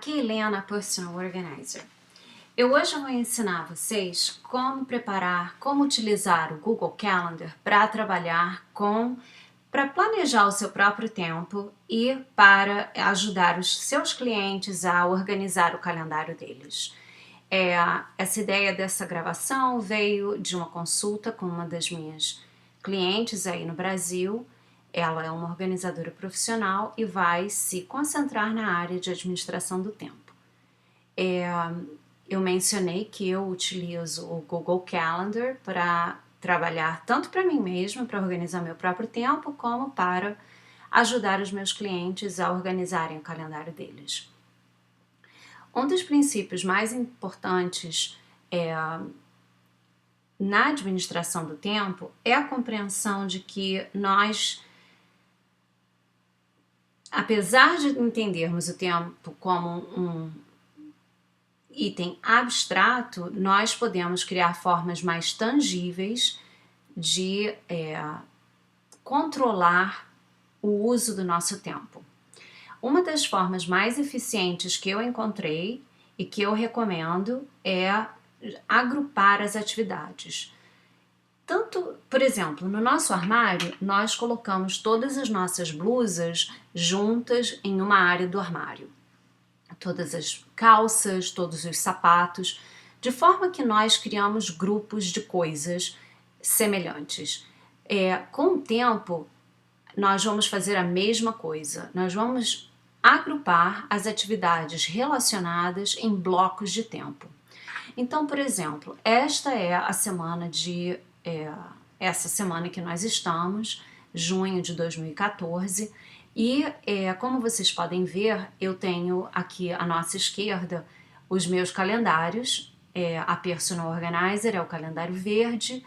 Aqui Helena, Personal Organizer. Eu hoje vou ensinar vocês como preparar, como utilizar o Google Calendar para trabalhar para planejar o seu próprio tempo e para ajudar os seus clientes a organizar o calendário deles. Essa ideia dessa gravação veio de uma consulta com uma das minhas clientes aí no Brasil. Ela é uma organizadora profissional e vai se concentrar na área de administração do tempo. Eu mencionei que eu utilizo o Google Calendar para trabalhar tanto para mim mesma, para organizar meu próprio tempo, como para ajudar os meus clientes a organizarem o calendário deles. Um dos princípios mais importantes na administração do tempo é a compreensão de que nós, apesar de entendermos o tempo como um item abstrato, nós podemos criar formas mais tangíveis de controlar o uso do nosso tempo. Uma das formas mais eficientes que eu encontrei e que eu recomendo é agrupar as atividades. Tanto, por exemplo, no nosso armário, nós colocamos todas as nossas blusas juntas em uma área do armário. Todas as calças, todos os sapatos, de forma que nós criamos grupos de coisas semelhantes. Com o tempo, nós vamos fazer a mesma coisa. Nós vamos agrupar as atividades relacionadas em blocos de tempo. Então, por exemplo, esta é a semana essa semana que nós estamos, junho de 2014, e como vocês podem ver, eu tenho aqui à nossa esquerda os meus calendários. A Personal Organizer é o calendário verde.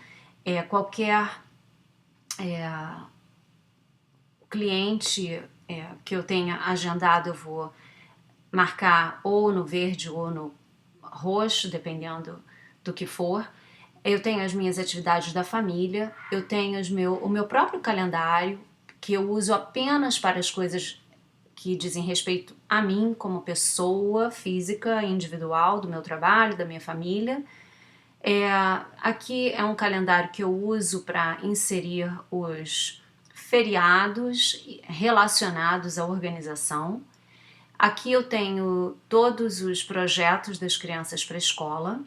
Qualquer cliente que eu tenha agendado, eu vou marcar ou no verde ou no roxo, dependendo do que for. Eu tenho as minhas atividades da família, eu tenho o meu próprio calendário, que eu uso apenas para as coisas que dizem respeito a mim como pessoa física, individual, do meu trabalho, da minha família. Aqui é um calendário que eu uso para inserir os feriados relacionados à organização. Aqui eu tenho todos os projetos das crianças para a escola.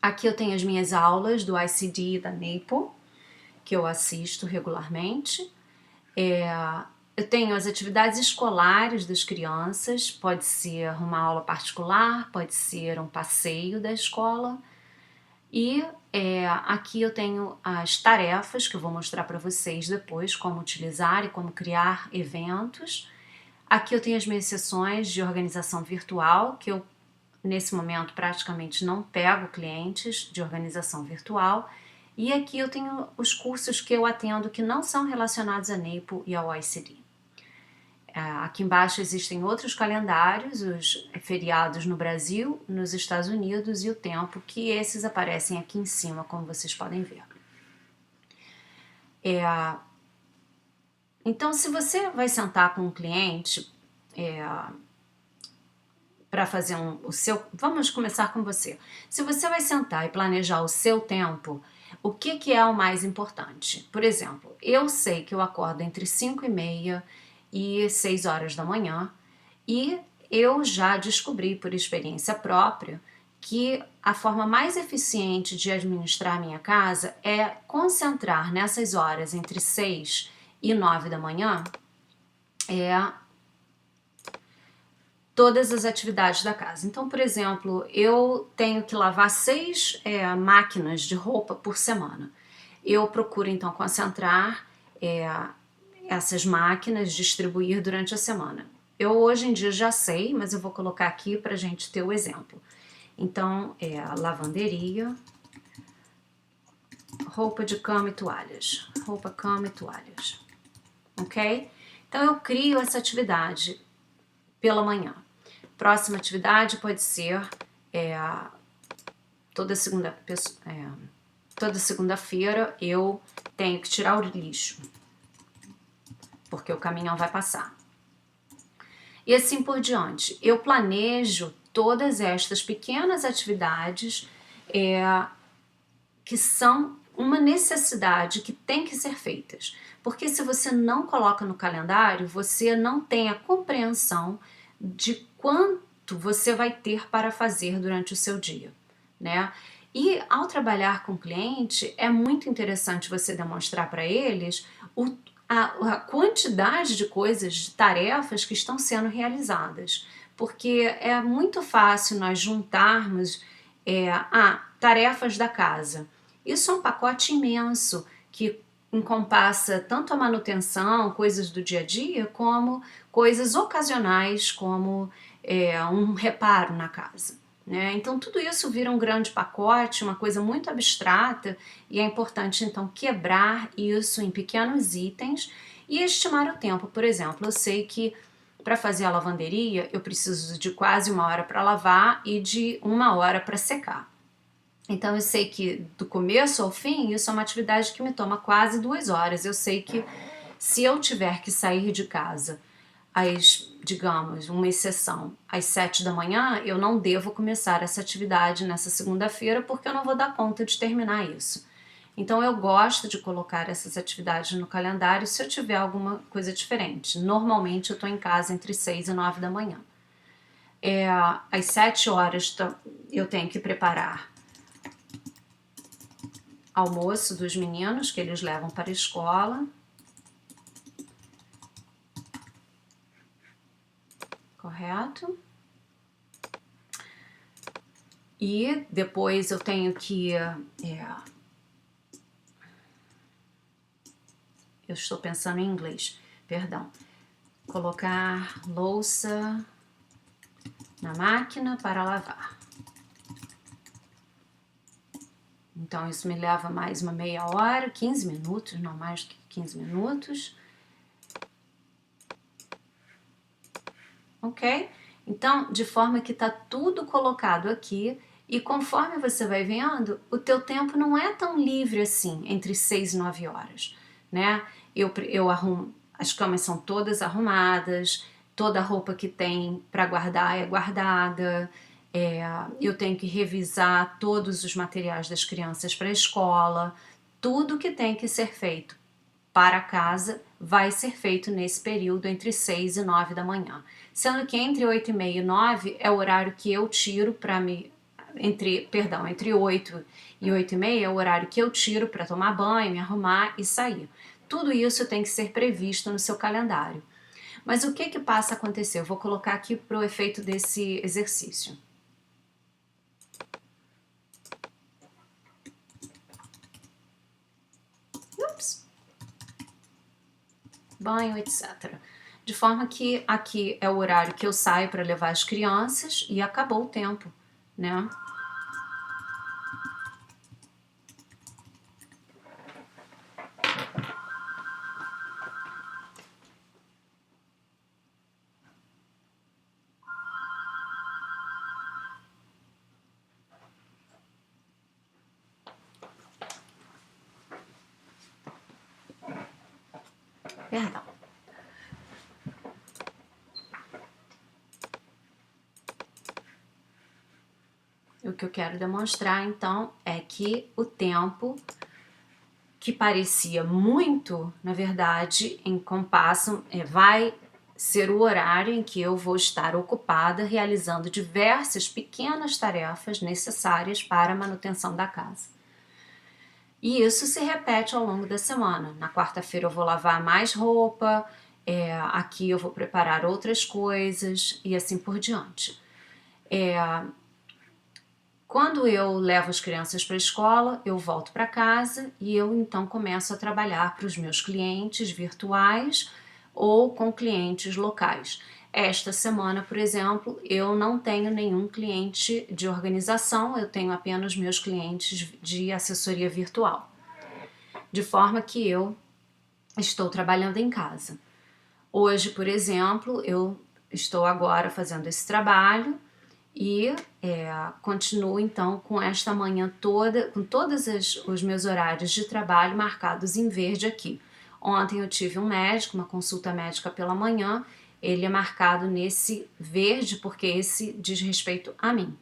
Aqui eu tenho as minhas aulas do ICD e da NAPO, que eu assisto regularmente. Eu tenho as atividades escolares das crianças, pode ser uma aula particular, pode ser um passeio da escola. E aqui eu tenho as tarefas, que eu vou mostrar para vocês depois, como utilizar e como criar eventos. Aqui eu tenho as minhas sessões de organização virtual, que eu, nesse momento, praticamente não pego clientes de organização virtual. E aqui eu tenho os cursos que eu atendo que não são relacionados a NAPO e ao OECD. Aqui embaixo existem outros calendários, os feriados no Brasil, nos Estados Unidos e o tempo, que esses aparecem aqui em cima, como vocês podem ver. Então, se você vai sentar com um cliente para fazer vamos começar com você. Se você vai sentar e planejar o seu tempo, o que é o mais importante? Por exemplo, eu sei que eu acordo entre 5h30 e 6 horas da manhã, e eu já descobri por experiência própria que a forma mais eficiente de administrar a minha casa é concentrar nessas horas entre 6 e 9 da manhã todas as atividades da casa. Então, por exemplo, eu tenho que lavar 6 máquinas de roupa por semana. Eu procuro então concentrar essas máquinas, distribuir durante a semana. Eu hoje em dia já sei, mas eu vou colocar aqui para a gente ter o exemplo. Então, lavanderia, roupa de cama e toalhas. Roupa, cama e toalhas. Ok? Então, eu crio essa atividade pela manhã. Próxima atividade pode ser toda segunda-feira eu tenho que tirar o lixo, porque o caminhão vai passar. e assim por diante. Eu planejo todas estas pequenas atividades que são uma necessidade que tem que ser feitas. Porque se você não coloca no calendário, você não tem a compreensão de quanto você vai ter para fazer durante o seu dia, né? E ao trabalhar com o cliente, é muito interessante você demonstrar para eles a quantidade de coisas, de tarefas que estão sendo realizadas. Porque é muito fácil nós juntarmos tarefas da casa. Isso é um pacote imenso que encompassa tanto a manutenção, coisas do dia a dia, como coisas ocasionais, como um reparo na casa, né? Então tudo isso vira um grande pacote, uma coisa muito abstrata, e é importante então quebrar isso em pequenos itens e estimar o tempo. Por exemplo, eu sei que para fazer a lavanderia eu preciso de quase 1 hora para lavar e de 1 hora para secar. Então eu sei que do começo ao fim isso é uma atividade que me toma quase 2 horas. Eu sei que se eu tiver que sair de casa digamos, uma exceção, às 7 da manhã, eu não devo começar essa atividade nessa segunda-feira porque eu não vou dar conta de terminar isso. Então eu gosto de colocar essas atividades no calendário se eu tiver alguma coisa diferente. Normalmente eu estou em casa entre 6 e 9 da manhã. Às 7 horas eu tenho que preparar almoço dos meninos que eles levam para a escola. Correto? E depois eu tenho que eu estou pensando em inglês, perdão. Colocar louça na máquina para lavar. Então isso me leva mais uma meia hora, 15 minutos, não mais do que 15 minutos. Ok? Então, de forma que está tudo colocado aqui, e conforme você vai vendo, o teu tempo não é tão livre assim, entre 6 e 9 horas, né? Eu arrumo, as camas são todas arrumadas, toda a roupa que tem para guardar é guardada, eu tenho que revisar todos os materiais das crianças para a escola, tudo que tem que ser feito para casa vai ser feito nesse período entre 6 e 9 da manhã. Sendo que entre 8 e meia e 9 é o horário que eu tiro para me... Entre 8 e 8 e meia é o horário que eu tiro para tomar banho, me arrumar e sair. Tudo isso tem que ser previsto no seu calendário. Mas o que passa a acontecer? Eu vou colocar aqui para o efeito desse exercício. Ups. Banho, etc. De forma que aqui é o horário que eu saio para levar as crianças e acabou o tempo, né? Perdão. O que eu quero demonstrar, então, é que o tempo que parecia muito, na verdade, em compasso, vai ser o horário em que eu vou estar ocupada realizando diversas pequenas tarefas necessárias para a manutenção da casa. E isso se repete ao longo da semana. Na quarta-feira eu vou lavar mais roupa, aqui eu vou preparar outras coisas e assim por diante. Quando eu levo as crianças para a escola, eu volto para casa e eu então começo a trabalhar para os meus clientes virtuais ou com clientes locais. Esta semana, por exemplo, eu não tenho nenhum cliente de organização, eu tenho apenas meus clientes de assessoria virtual. De forma que eu estou trabalhando em casa. Hoje, por exemplo, eu estou agora fazendo esse trabalho e continuo então com esta manhã toda, com todos os meus horários de trabalho marcados em verde aqui. Ontem eu tive um médico, uma consulta médica pela manhã, ele é marcado nesse verde porque esse diz respeito a mim.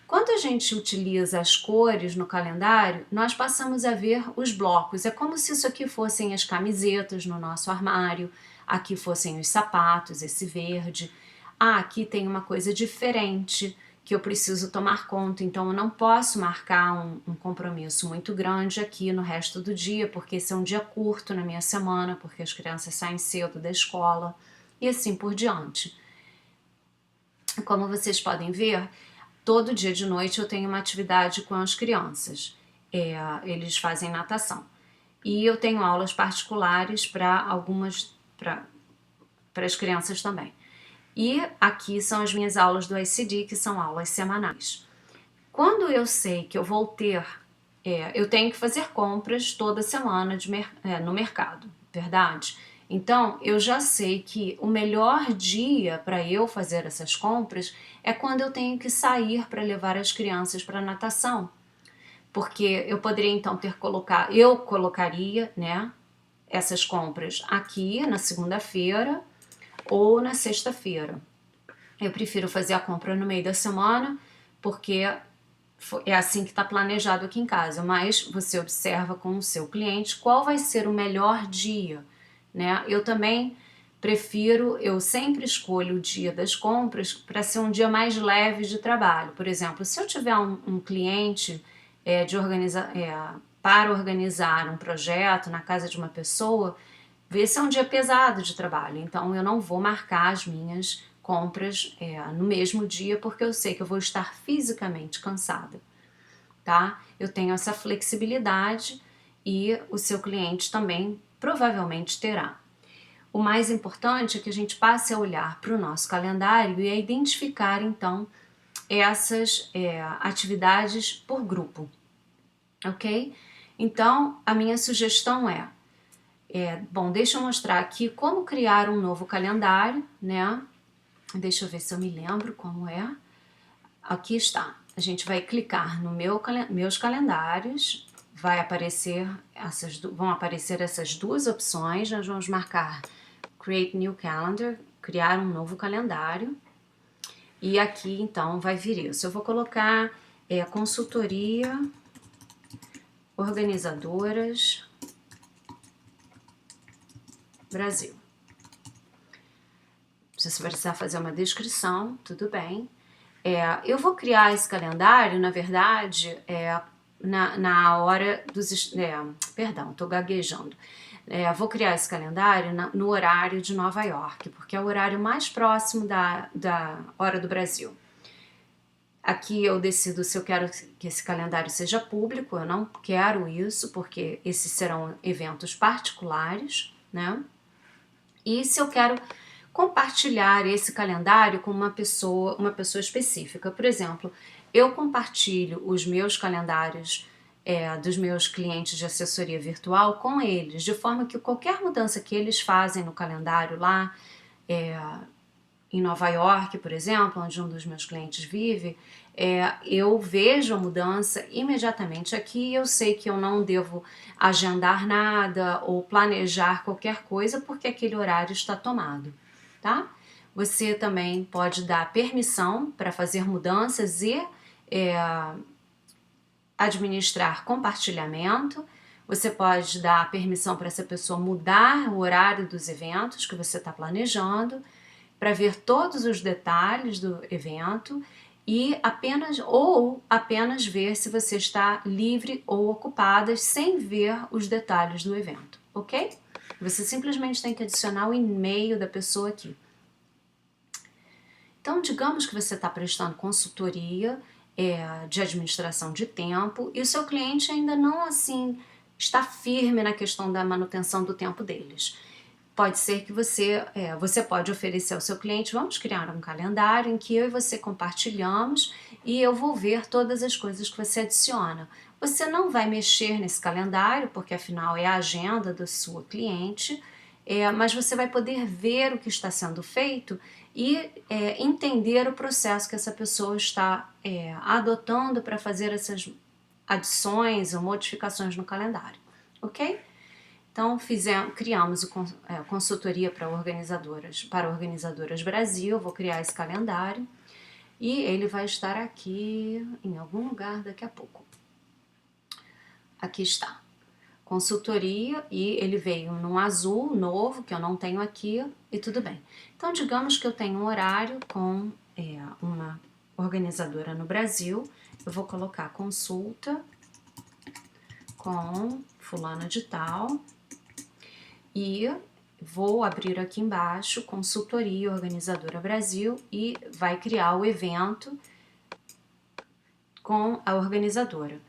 Quando a gente utiliza as cores no calendário, nós passamos a ver os blocos. É como se isso aqui fossem as camisetas no nosso armário, aqui fossem os sapatos, esse verde. Ah, aqui tem uma coisa diferente que eu preciso tomar conta, então eu não posso marcar um compromisso muito grande aqui no resto do dia, porque esse é um dia curto na minha semana, porque as crianças saem cedo da escola e assim por diante. Como vocês podem ver, todo dia de noite eu tenho uma atividade com as crianças. Eles fazem natação. E eu tenho aulas particulares para as crianças também. E aqui são as minhas aulas do ICD, que são aulas semanais. Quando eu sei que eu vou ter, eu tenho que fazer compras toda semana no mercado, verdade? Então, eu já sei que o melhor dia para eu fazer essas compras é quando eu tenho que sair para levar as crianças para natação. Porque eu poderia então eu colocaria, né, essas compras aqui na segunda-feira ou na sexta-feira. Eu prefiro fazer a compra no meio da semana, porque é assim que está planejado aqui em casa, mas você observa com o seu cliente qual vai ser o melhor dia, né? Eu também eu sempre escolho o dia das compras para ser um dia mais leve de trabalho. Por exemplo, se eu tiver um cliente para organizar um projeto na casa de uma pessoa, esse é um dia pesado de trabalho, então eu não vou marcar as minhas compras no mesmo dia, porque eu sei que eu vou estar fisicamente cansada, tá? Eu tenho essa flexibilidade e o seu cliente também provavelmente terá. O mais importante é que a gente passe a olhar para o nosso calendário e a identificar, então, essas atividades por grupo, ok? Então, a minha sugestão bom, deixa eu mostrar aqui como criar um novo calendário, né? Deixa eu ver se eu me lembro como é. Aqui está. A gente vai clicar no meus calendários, vão aparecer essas duas opções. Nós vamos marcar Create New Calendar, criar um novo calendário. E aqui então vai vir isso. Eu vou colocar consultoria, organizadoras, Brasil. Se você precisar fazer uma descrição, tudo bem. Eu vou criar esse calendário, na verdade, na hora dos... perdão, estou gaguejando. Vou criar esse calendário no horário de Nova York, porque é o horário mais próximo da hora do Brasil. Aqui eu decido se eu quero que esse calendário seja público, eu não quero isso, porque esses serão eventos particulares, né? E se eu quero compartilhar esse calendário com uma pessoa específica. Por exemplo, eu compartilho os meus calendários dos meus clientes de assessoria virtual com eles, de forma que qualquer mudança que eles fazem no calendário lá, em Nova York, por exemplo, onde um dos meus clientes vive, eu vejo a mudança imediatamente aqui e eu sei que eu não devo agendar nada ou planejar qualquer coisa porque aquele horário está tomado, tá? Você também pode dar permissão para fazer mudanças e administrar compartilhamento. Você pode dar permissão para essa pessoa mudar o horário dos eventos que você está planejando, para ver todos os detalhes do evento e apenas ver se você está livre ou ocupada sem ver os detalhes do evento, ok? Você simplesmente tem que adicionar o e-mail da pessoa aqui. Então, digamos que você está prestando consultoria de administração de tempo e o seu cliente ainda não assim está firme na questão da manutenção do tempo deles. Pode ser que você pode oferecer ao seu cliente, vamos criar um calendário em que eu e você compartilhamos e eu vou ver todas as coisas que você adiciona. Você não vai mexer nesse calendário, porque afinal é a agenda da sua cliente, mas você vai poder ver o que está sendo feito e entender o processo que essa pessoa está adotando para fazer essas adições ou modificações no calendário, ok? Então criamos consultoria para organizadoras Brasil. Eu vou criar esse calendário e ele vai estar aqui em algum lugar daqui a pouco. Aqui está, consultoria, e ele veio num azul novo que eu não tenho aqui e tudo bem. Então digamos que eu tenho um horário com uma organizadora no Brasil. Eu vou colocar consulta com fulana de tal e vou abrir aqui embaixo consultoria organizadora Brasil e vai criar o evento com a organizadora.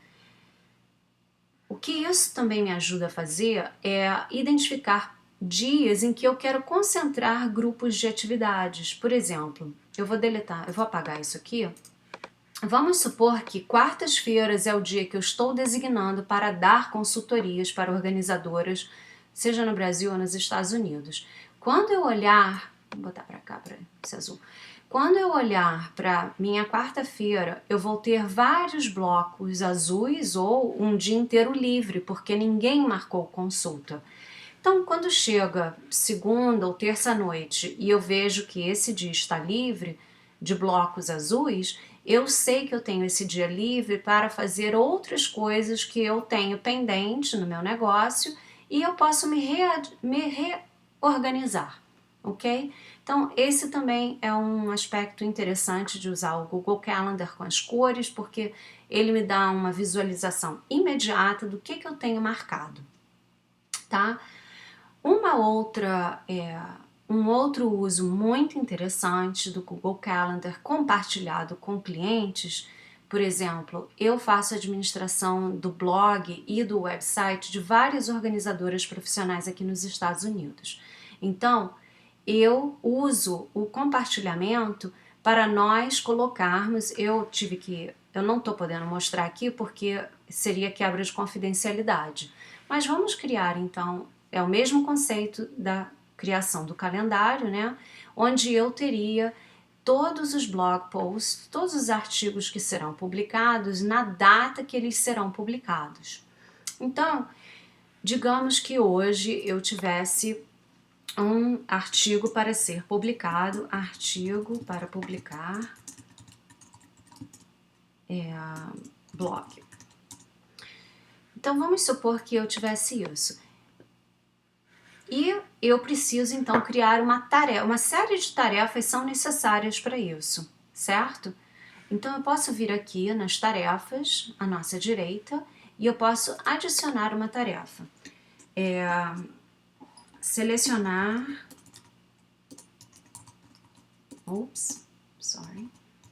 O que isso também me ajuda a fazer é identificar dias em que eu quero concentrar grupos de atividades. Por exemplo, eu vou apagar isso aqui. Vamos supor que quartas-feiras é o dia que eu estou designando para dar consultorias para organizadoras, seja no Brasil ou nos Estados Unidos. Quando eu olhar, vou botar para cá, para esse azul. Quando eu olhar para minha quarta-feira, eu vou ter vários blocos azuis ou um dia inteiro livre, porque ninguém marcou consulta. Então, quando chega segunda ou terça-noite e eu vejo que esse dia está livre de blocos azuis, eu sei que eu tenho esse dia livre para fazer outras coisas que eu tenho pendente no meu negócio e eu posso me reorganizar, ok? Então, esse também é um aspecto interessante de usar o Google Calendar com as cores, porque ele me dá uma visualização imediata do que eu tenho marcado, tá? Um outro uso muito interessante do Google Calendar compartilhado com clientes, por exemplo, eu faço administração do blog e do website de várias organizadoras profissionais aqui nos Estados Unidos. Então, eu uso o compartilhamento para nós colocarmos, eu não estou podendo mostrar aqui porque seria quebra de confidencialidade, mas vamos criar então, é o mesmo conceito da criação do calendário, né? Onde eu teria todos os blog posts, todos os artigos que serão publicados na data que eles serão publicados. Então, digamos que hoje eu tivesse um artigo para ser publicado, artigo para publicar blog. Então vamos supor que eu tivesse isso. E eu preciso então criar uma série de tarefas são necessárias para isso, certo? Então eu posso vir aqui nas tarefas, à nossa direita, e eu posso adicionar uma tarefa.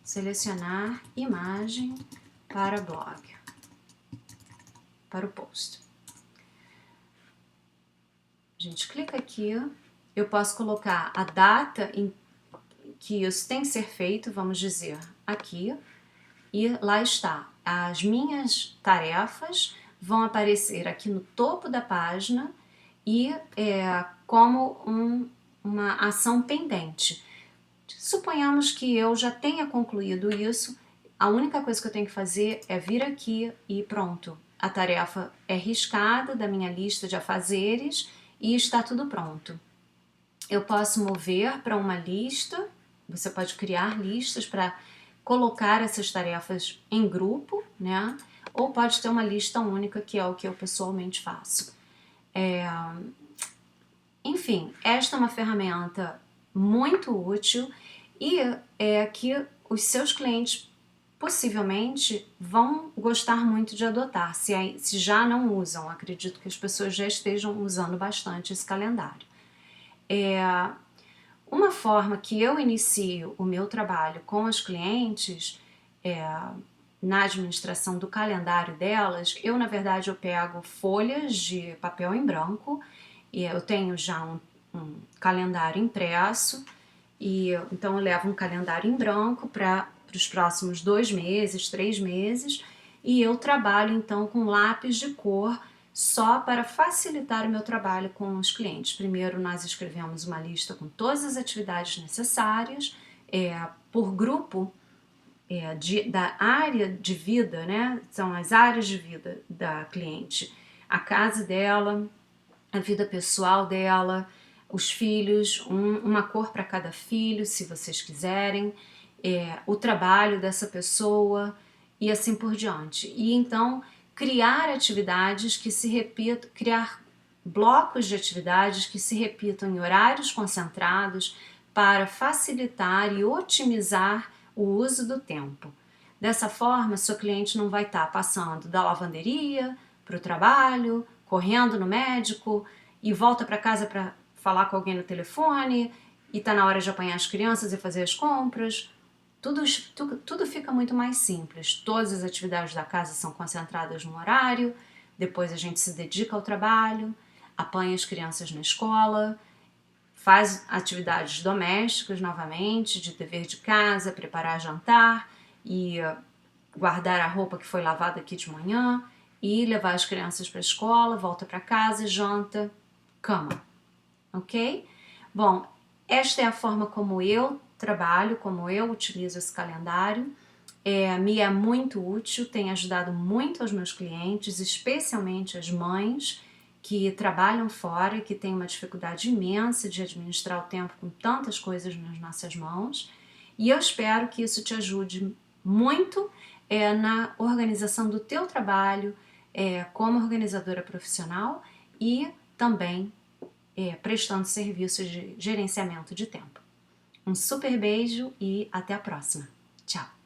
Selecionar imagem para blog, para o post. A gente clica aqui, eu posso colocar a data em que isso tem que ser feito, vamos dizer, aqui, e lá está. As minhas tarefas vão aparecer aqui no topo da página e como uma ação pendente. Suponhamos que eu já tenha concluído isso, a única coisa que eu tenho que fazer é vir aqui e pronto. A tarefa é riscada da minha lista de afazeres e está tudo pronto. Eu posso mover para uma lista, você pode criar listas para colocar essas tarefas em grupo, né? Ou pode ter uma lista única, que é o que eu pessoalmente faço. Enfim, esta é uma ferramenta muito útil e que os seus clientes possivelmente vão gostar muito de adotar, se já não usam. Acredito que as pessoas já estejam usando bastante esse calendário. Uma forma que eu inicio o meu trabalho com as clientes na administração do calendário delas, na verdade eu pego folhas de papel em branco e eu tenho já um calendário impresso e então eu levo um calendário em branco para os próximos 2 meses, 3 meses, e eu trabalho então com lápis de cor só para facilitar o meu trabalho com os clientes. Primeiro nós escrevemos uma lista com todas as atividades necessárias, por grupo da área de vida, né? São as áreas de vida da cliente, a casa dela, a vida pessoal dela, os filhos, uma cor para cada filho, se vocês quiserem, o trabalho dessa pessoa e assim por diante. E então criar atividades que se repitam, criar blocos de atividades que se repitam em horários concentrados para facilitar e otimizar o uso do tempo. Dessa forma, seu cliente não vai estar passando da lavanderia para o trabalho, correndo no médico e volta para casa para falar com alguém no telefone e está na hora de apanhar as crianças e fazer as compras. Tudo fica muito mais simples. Todas as atividades da casa são concentradas num horário, depois a gente se dedica ao trabalho, apanha as crianças na escola, faz atividades domésticas novamente, de dever de casa, preparar jantar e guardar a roupa que foi lavada aqui de manhã e levar as crianças para a escola, volta para casa, janta, cama, ok? Bom, esta é a forma como eu trabalho, como eu utilizo esse calendário. Me é muito útil, tem ajudado muito aos meus clientes, especialmente as mães que trabalham fora e que têm uma dificuldade imensa de administrar o tempo com tantas coisas nas nossas mãos. E eu espero que isso te ajude muito na organização do teu trabalho como organizadora profissional e também prestando serviços de gerenciamento de tempo. Um super beijo e até a próxima. Tchau!